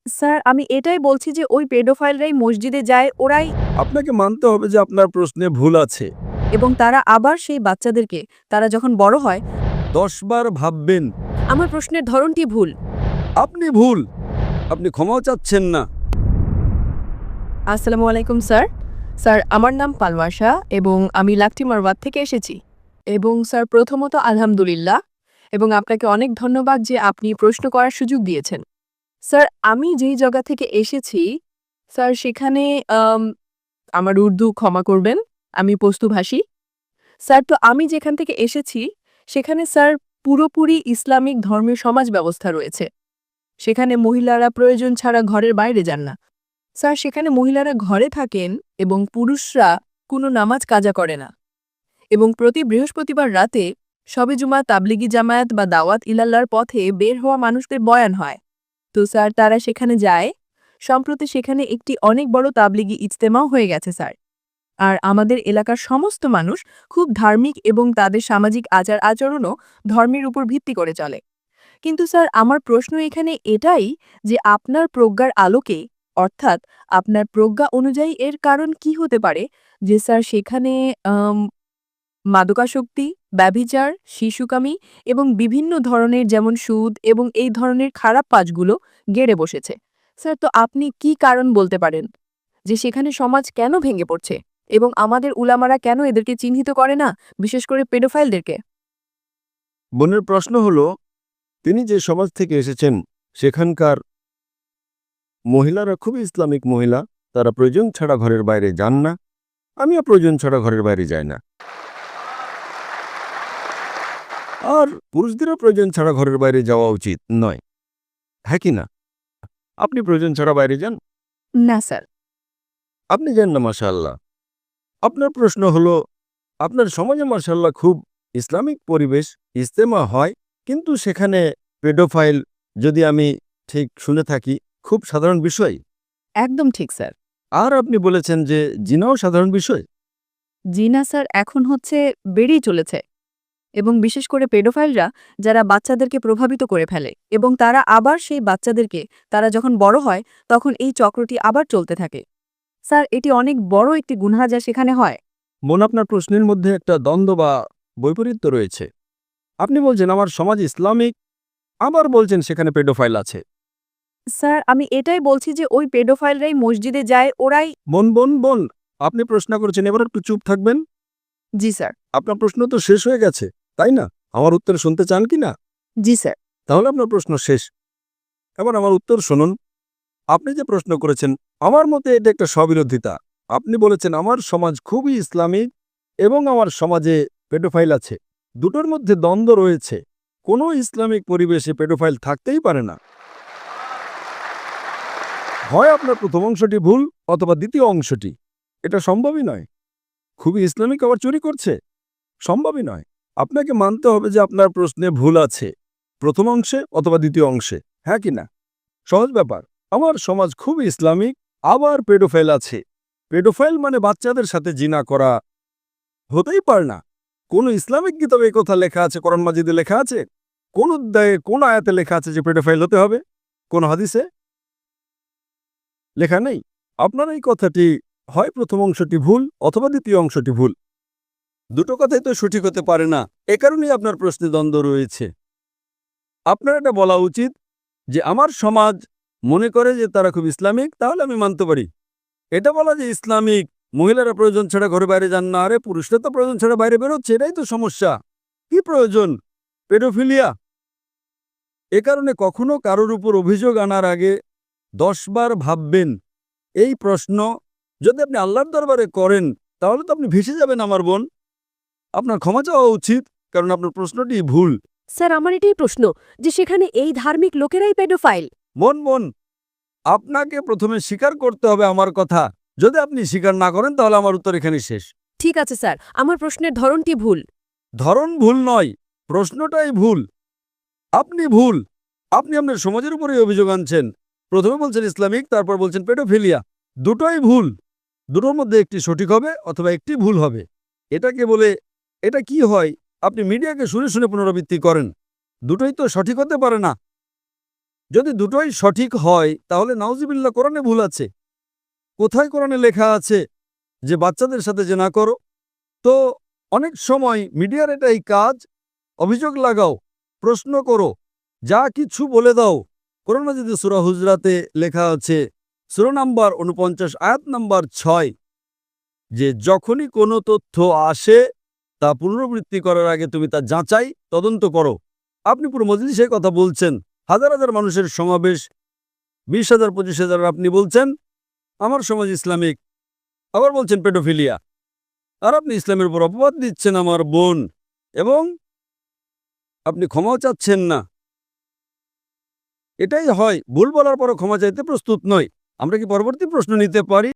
Sir আমি এটাই বলছি যে ওই পেডোফাইলরাই মসজিদে যায় ওরাই আপনাকে মানতে হবে যে আপনার প্রশ্নে ভুল আছে। এবং তারা আবার সেই বাচ্চাদেরকে তারা যখন বড় হয় 10 বার ভাববেন। আমার প্রশ্নের ধরনটি ভুল। আপনি ভুল। আপনি ক্ষমাও চাচ্ছেন না। আসসালামু আলাইকুম স্যার। স্যার আমার নাম পালওয়ার শাহ এবং আমি লাকটি মারওয়াত থেকে এসেছি। এবং স্যার প্রথমত আলহামদুলিল্লাহ এবং আপনাকে অনেক ধন্যবাদ যে আপনি প্রশ্ন করার সুযোগ দিয়েছেন। স্যার আমি যেই জায়গা থেকে এসেছি স্যার সেখানে আমার উর্দু ক্ষমা করবেন, আমি পশতুভাষী। স্যার তো আমি যেখান থেকে এসেছি সেখানে স্যার পুরোপুরি ইসলামিক ধর্মীয় সমাজ ব্যবস্থা রয়েছে। সেখানে মহিলারা প্রয়োজন ছাড়া ঘরের বাইরে যান না। স্যার সেখানে মহিলারা ঘরে থাকেন এবং পুরুষরা কোনো নামাজ কাজা করে না। এবং প্রতি বৃহস্পতিবার রাতে শবে জুমা তাবলিগি জামায়াত বা দাওয়াত ইলাল্লার পথে বের হওয়া মানুষদের বয়ান হয়। তো স্যার তারা সেখানে যায়। সম্প্রতি সেখানে একটি অনেক বড় তাবলিগি ইজতেমাও হয়ে গেছে স্যার। আর আমাদের এলাকার সমস্ত মানুষ খুব ধার্মিক এবং তাদের সামাজিক আচার আচরণও ধর্মের উপর ভিত্তি করে চলে। কিন্তু স্যার আমার প্রশ্ন এখানে এটাই যে আপনার প্রজ্ঞার আলোকে অর্থাৎ আপনার প্রজ্ঞা অনুযায়ী এর কারণ কি হতে পারে যে স্যার সেখানে মাদকাসক্তি, ব্যভিচার, শিশুকামী এবং বিভিন্ন ধরনের যেমন সুদ এবং এই ধরনের খারাপ কাজগুলো গেড়ে বসেছে। স্যার তো আপনি কি কারণ বলতে পারেন যে সেখানে সমাজ কেন ভেঙে পড়ছে এবং আমাদের উলামারা কেন এদেরকে চিহ্নিত করে না, বিশেষ করে পেডোফাইলদেরকে? বোনের প্রশ্ন হলো, তিনি যে সমাজ থেকে এসেছেন সেখানকার মহিলারা খুবই ইসলামিক মহিলা। তারা প্রয়োজন ছাড়া ঘরের বাইরে যান না। আমিও প্রয়োজন ছাড়া ঘরের বাইরে যাই না। আর পুরুষদেরও প্রয়োজন ছাড়া ঘরের বাইরে যাওয়া উচিত নয়, হ্যাঁ কি না? আপনি প্রয়োজন ছাড়া বাইরে যান? না স্যার। আপনি যান না, মাশাআল্লাহ। আপনার প্রশ্ন হলো, আপনার সমাজে মাশাআল্লাহ খুব ইসলামিক পরিবেশ, ইজতেমা হয়, কিন্তু সেখানে পেডোফাইল, যদি আমি ঠিক শুনে থাকি, খুব সাধারণ বিষয়। একদম ঠিক স্যার। আর আপনি বলেছেন যে জিনাও সাধারণ বিষয়। জি না স্যার, এখন হচ্ছে বেড়েই চলেছে এবং বিশেষ করে পেডোফাইলরা যারা বাচ্চাদেরকে প্রভাবিত করে ফেলে এবং তারা আবার সেই বাচ্চাদেরকে তারা যখন বড় হয় তখন এই চক্রটি আবার চলতে থাকে। স্যার এটি অনেক বড় একটি গুনাহ যা সেখানে হয়। মন, আপনার প্রশ্নের মধ্যে একটা দ্বন্দ্ব বা বৈপরীত্য রয়েছে। আপনি বলছেন আমার সমাজ ইসলামিক, আবার বলছেন সেখানে পেডোফাইল আছে। স্যার আমি এটাই বলছি যে ওই পেডোফাইলরাই মসজিদে যায় ওরাই। বোন বোন বোন, আপনি প্রশ্ন করেছেন, এবার একটু চুপ থাকবেন। জি স্যার। আপনার প্রশ্ন তো শেষ হয়ে গেছে, তাই না? আমার উত্তর শুনতে চান কি না? জি স্যার। তাহলে আপনার প্রশ্ন শেষ। এবার আমার উত্তর শুনুন। আপনি যে প্রশ্ন করেছেন, আমার মতে এটা একটা স্ববিরোধিতা। আপনি বলেছেন আমার সমাজ খুবই ইসলামিক এবং আমার সমাজে পেডোফাইল আছে। দুটোর মধ্যে দ্বন্দ্ব রয়েছে। কোনো ইসলামিক পরিবেশে পেডোফাইল থাকতেই পারে না। হয় আপনার প্রথম অংশটি ভুল অথবা দ্বিতীয় অংশটি। এটা সম্ভবই নয়। খুবই ইসলামিক আবার চুরি করছে? সম্ভবই নয়। আপনাকে মানতে হবে যে আপনার প্রশ্নে ভুল আছে, প্রথম অংশে অথবা দ্বিতীয় অংশে, হ্যাঁ কি না? সহজ ব্যাপার। আমার সমাজ খুব ইসলামিক, আবার পেডোফাইল আছে। পেডোফাইল মানে বাচ্চাদের সাথে জিনা করা। হতেই পারে না। কোন ইসলামিক কিতাবে এই কথা লেখা আছে? কোরআন মাজিদে লেখা আছে? কোন অধ্যায়ে কোন আয়াতে লেখা আছে যে পেডোফাইল হতে হবে? কোন হাদিসে লেখা নেই। আপনার এই কথাটি হয় প্রথম অংশটি ভুল অথবা দ্বিতীয় অংশটি ভুল। দুটো কথাই তো সঠিক হতে পারে না। এ কারণেই আপনার প্রশ্নে দ্বন্দ্ব রয়েছে। আপনার এটা বলা উচিত যে আমার সমাজ মনে করে যে তারা খুব ইসলামিক, তাহলে আমি মানতে পারি। এটা বলা যে ইসলামিক, মহিলারা প্রয়োজন ছাড়া ঘরে বাইরে যান না, আরে পুরুষরা তো প্রয়োজন ছাড়া বাইরে বেরোচ্ছে, এটাই তো সমস্যা। কি প্রয়োজন? পেডোফিলিয়া। এ কারণে কখনো কারোর উপর অভিযোগ আনার আগে 10 বার ভাববেন। এই প্রশ্ন যদি আপনি আল্লাহর দরবারে করেন তাহলে তো আপনি ভেসে যাবেন আমার বোন। আপনার ক্ষমা চাওয়া উচিত, কারণ আপনার প্রশ্নটি ভুল। স্যার আমার এটাই প্রশ্ন যে সেখানে এই ধার্মিক লোকেরাই পেডোফাইল। বোন বোন, আপনাকে প্রথমে স্বীকার করতে হবে আমার কথা। যদি আপনি স্বীকার না করেন তাহলে আমার উত্তর এখানে শেষ। ঠিক আছে স্যার, আমার প্রশ্নের ধরনটি ভুল। ধরন ভুল নয়, প্রশ্নটাই ভুল। আপনি ভুল। আপনি আপনার সমাজের উপরেই অভিযোগ আনছেন। প্রথমে বলছেন ইসলামিক, তারপর বলছেন পেডোফিলিয়া। দুটোই ভুল। দুটোর মধ্যে একটি সঠিক হবে অথবা একটি ভুল হবে। এটাকে বলে, এটা কি হয়, আপনি মিডিয়াকে শুনে শুনে পুনরাবৃত্তি করেন। দুটোই তো সঠিক হতে পারে না। যদি দুটোই সঠিক হয় তাহলে নাউজুবিল্লাহ কোরআনে ভুল আছে। কোথায় কোরআনে লেখা আছে যে বাচ্চাদের সাথে যে না করো? তো অনেক সময় মিডিয়ার এটাই কাজ, অভিযোগ লাগাও, প্রশ্ন করো, যা কিছু বলে দাও। কোরআন মাজিদে সূরা হুজরাতে লেখা আছে, সূরা নাম্বার ৪৯ আয়াত নাম্বার ৬, যে যখনই কোনো তথ্য আসে তা পুনরাবৃত্তি করার আগে তুমি তা যাচাই তদন্ত করো। আপনি পুরো মজলিসে কথা বলছেন, হাজার হাজার মানুষের সমাবেশ, ২০,০০০ ২৫,০০০, আপনি বলছেন আমার সমাজ ইসলামিক, আবার বলছেন পেডোফিলিয়া, আর আপনি ইসলামের উপর অপবাদ দিচ্ছেন আমার বোন, এবং আপনি ক্ষমাও চাচ্ছেন না। এটাই হয়, ভুল বলার পরও ক্ষমা চাইতে প্রস্তুত নয়। আমরা কি পরবর্তী প্রশ্ন নিতে পারি?